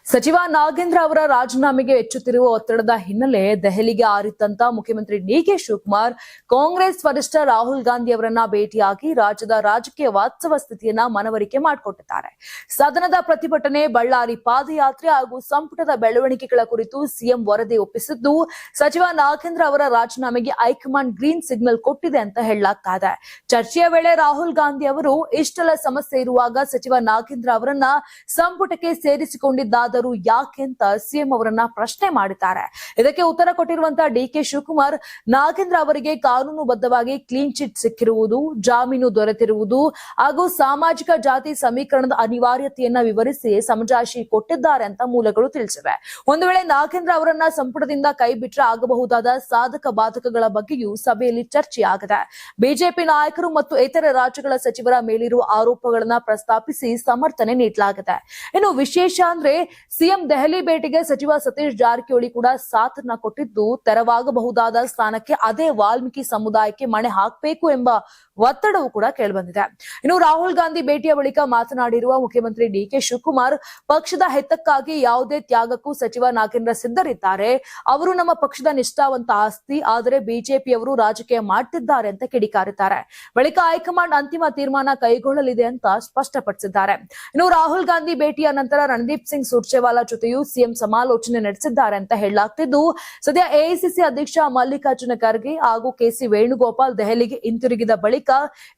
ಸಚಿವ ನಾಗೇಂದ್ರ ಅವರ ರಾಜೀನಾಮೆಗೆ ಹೆಚ್ಚುತ್ತಿರುವ ಒತ್ತಡದ ಹಿನ್ನೆಲೆ ದೆಹಲಿಗೆ ಹಾರಿದ್ದಂತ ಮುಖ್ಯಮಂತ್ರಿ ಡಿಕೆ ಶಿವಕುಮಾರ್ ಕಾಂಗ್ರೆಸ್ ವರಿಷ್ಠ ರಾಹುಲ್ ಗಾಂಧಿ ಅವರನ್ನ ಭೇಟಿಯಾಗಿ ರಾಜ್ಯದ ರಾಜಕೀಯ ವಾಸ್ತವ ಸ್ಥಿತಿಯನ್ನ ಮನವರಿಕೆ ಮಾಡಿಕೊಟ್ಟಿದ್ದಾರೆ. ಸದನದ ಪ್ರತಿಭಟನೆ, ಬಳ್ಳಾರಿ ಪಾದಯಾತ್ರೆ ಹಾಗೂ ಸಂಪುಟದ ಬೆಳವಣಿಗೆಗಳ ಕುರಿತು ಸಿಎಂ ವರದಿ ಒಪ್ಪಿಸಿದ್ದು, ಸಚಿವ ನಾಗೇಂದ್ರ ಅವರ ರಾಜೀನಾಮೆಗೆ ಹೈಕಮಾಂಡ್ ಗ್ರೀನ್ ಸಿಗ್ನಲ್ ಕೊಟ್ಟಿದೆ ಅಂತ ಹೇಳಲಾಗ್ತಾ ಇದೆ. ಚರ್ಚೆಯ ವೇಳೆ ರಾಹುಲ್ ಗಾಂಧಿ ಅವರು ಇಷ್ಟೆಲ್ಲ ಸಮಸ್ಯೆ ಇರುವಾಗ ಸಚಿವ ನಾಗೇಂದ್ರ ಅವರನ್ನ ಸಂಪುಟಕ್ಕೆ ಸೇರಿಸಿಕೊಂಡಿದ್ದ ಯಾಕೆ ಅಂತ ಸಿಎಂ ಅವರನ್ನ ಪ್ರಶ್ನೆ ಮಾಡಿದ್ದಾರೆ. ಇದಕ್ಕೆ ಉತ್ತರ ಕೊಟ್ಟಿರುವಂತಹ ಡಿಕೆ ಶಿವಕುಮಾರ್, ನಾಗೇಂದ್ರ ಅವರಿಗೆ ಕಾನೂನುಬದ್ಧವಾಗಿ ಕ್ಲೀನ್ ಚಿಟ್ ಸಿಕ್ಕಿರುವುದು, ಜಾಮೀನು ದೊರೆತಿರುವುದು ಹಾಗೂ ಸಾಮಾಜಿಕ ಜಾತಿ ಸಮೀಕರಣದ ಅನಿವಾರ್ಯತೆಯನ್ನ ವಿವರಿಸಿ ಸಮಜಾಯಿಷಿ ಕೊಟ್ಟಿದ್ದಾರೆ ಅಂತ ಮೂಲಗಳು ತಿಳಿಸಿವೆ. ಒಂದು ವೇಳೆ ನಾಗೇಂದ್ರ ಅವರನ್ನ ಸಂಪುಟದಿಂದ ಕೈ ಬಿಟ್ಟರೆ ಆಗಬಹುದಾದ ಸಾಧಕ ಬಾಧಕಗಳ ಬಗ್ಗೆಯೂ ಸಭೆಯಲ್ಲಿ ಚರ್ಚೆಯಾಗಿದೆ. ಬಿಜೆಪಿ ನಾಯಕರು ಮತ್ತು ಇತರೆ ರಾಜ್ಯಗಳ ಸಚಿವರ ಮೇಲಿರುವ ಆರೋಪಗಳನ್ನ ಪ್ರಸ್ತಾಪಿಸಿ ಸಮರ್ಥನೆ ನೀಡಲಾಗಿದೆ. ಇನ್ನು ವಿಶೇಷ ಅಂದ್ರೆ ಸಿಎಂ ದೆಹಲಿ ಭೇಟಿಗೆ ಸಚಿವ ಸತೀಶ್ ಜಾರಕಿಹೊಳಿ ಕೂಡ ಸಾಥನ್ನ ಕೊಟ್ಟಿದ್ದು, ತೆರವಾಗಬಹುದಾದ ಸ್ಥಾನಕ್ಕೆ ಅದೇ ವಾಲ್ಮೀಕಿ ಸಮುದಾಯಕ್ಕೆ ಮಣೆ ಹಾಕಬೇಕು ಎಂಬ ಒತ್ತಡವೂ ಕೂಡ ಕೇಳಿಬಂದಿದೆ. ಇನ್ನು ರಾಹುಲ್ ಗಾಂಧಿ ಭೇಟಿಯ ಬಳಿಕ ಮಾತನಾಡಿರುವ ಮುಖ್ಯಮಂತ್ರಿ ಡಿಕೆ ಶಿವಕುಮಾರ್, ಪಕ್ಷದ ಹಿತಕ್ಕಾಗಿ ಯಾವುದೇ ತ್ಯಾಗಕ್ಕೂ ಸಚಿವ ನಾಗೇಂದ್ರ ಸಿದ್ಧರಿದ್ದಾರೆ. ಅವರು ನಮ್ಮ ಪಕ್ಷದ ನಿಷ್ಠಾವಂತ ಆಸ್ತಿ, ಆದರೆ ಬಿಜೆಪಿಯವರು ರಾಜಕೀಯ ಮಾಡ್ತಿದ್ದಾರೆ ಅಂತ ಕಿಡಿಕಾರಿದ್ದಾರೆ. ಬಳಿಕ ಹೈಕಮಾಂಡ್ ಅಂತಿಮ ತೀರ್ಮಾನ ಕೈಗೊಳ್ಳಲಿದೆ ಅಂತ ಸ್ಪಷ್ಟಪಡಿಸಿದ್ದಾರೆ. ಇನ್ನು ರಾಹುಲ್ ಗಾಂಧಿ ಭೇಟಿಯ ನಂತರ ರಣದೀಪ್ ಸಿಂಗ್ ಸುರ್ಜೇವಾಲಾ ಜೊತೆಯೂ ಸಿಎಂ ಸಮಾಲೋಚನೆ ನಡೆಸಿದ್ದಾರೆ ಅಂತ ಹೇಳಲಾಗ್ತಿದ್ದು, ಸದ್ಯ ಎಐಸಿಸಿ ಅಧ್ಯಕ್ಷ ಮಲ್ಲಿಕಾರ್ಜುನ ಖರ್ಗೆ ಹಾಗೂ ಕೆಸಿ ವೇಣುಗೋಪಾಲ್ ದೆಹಲಿಗೆ ಹಿಂತಿರುಗಿದ ಬಳಿಕ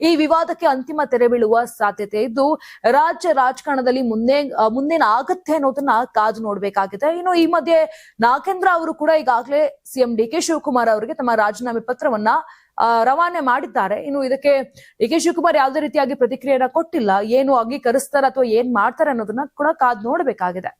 ಈ ವಿವಾದಕ್ಕೆ ಅಂತಿಮ ತೆರೆ ಬೀಳುವ ಸಾಧ್ಯತೆ ಇದ್ದು, ರಾಜ್ಯ ರಾಜಕಾರಣದಲ್ಲಿ ಮುಂದೇನ ಆಗತ್ತೆ ಅನ್ನೋದನ್ನ ಕಾದು ನೋಡಬೇಕಾಗಿದೆ. ಇನ್ನು ಈ ಮಧ್ಯೆ ನಾಗೇಂದ್ರ ಅವರು ಕೂಡ ಈಗಾಗಲೇ ಸಿಎಂ ಡಿಕೆ ಶಿವಕುಮಾರ್ ಅವರಿಗೆ ತಮ್ಮ ರಾಜೀನಾಮೆ ಪತ್ರವನ್ನ ರವಾನೆ ಮಾಡಿದ್ದಾರೆ. ಇನ್ನು ಇದಕ್ಕೆ ಡಿಕೆ ಶಿವಕುಮಾರ್ ಯಾವುದೇ ರೀತಿಯಾಗಿ ಪ್ರತಿಕ್ರಿಯೆಯನ್ನ ಕೊಟ್ಟಿಲ್ಲ. ಏನು ಅಂಗೀಕರಿಸ್ತಾರ ಅಥವಾ ಏನ್ ಮಾಡ್ತಾರೆ ಅನ್ನೋದನ್ನ ಕೂಡ ಕಾದು ನೋಡಬೇಕಾಗಿದೆ.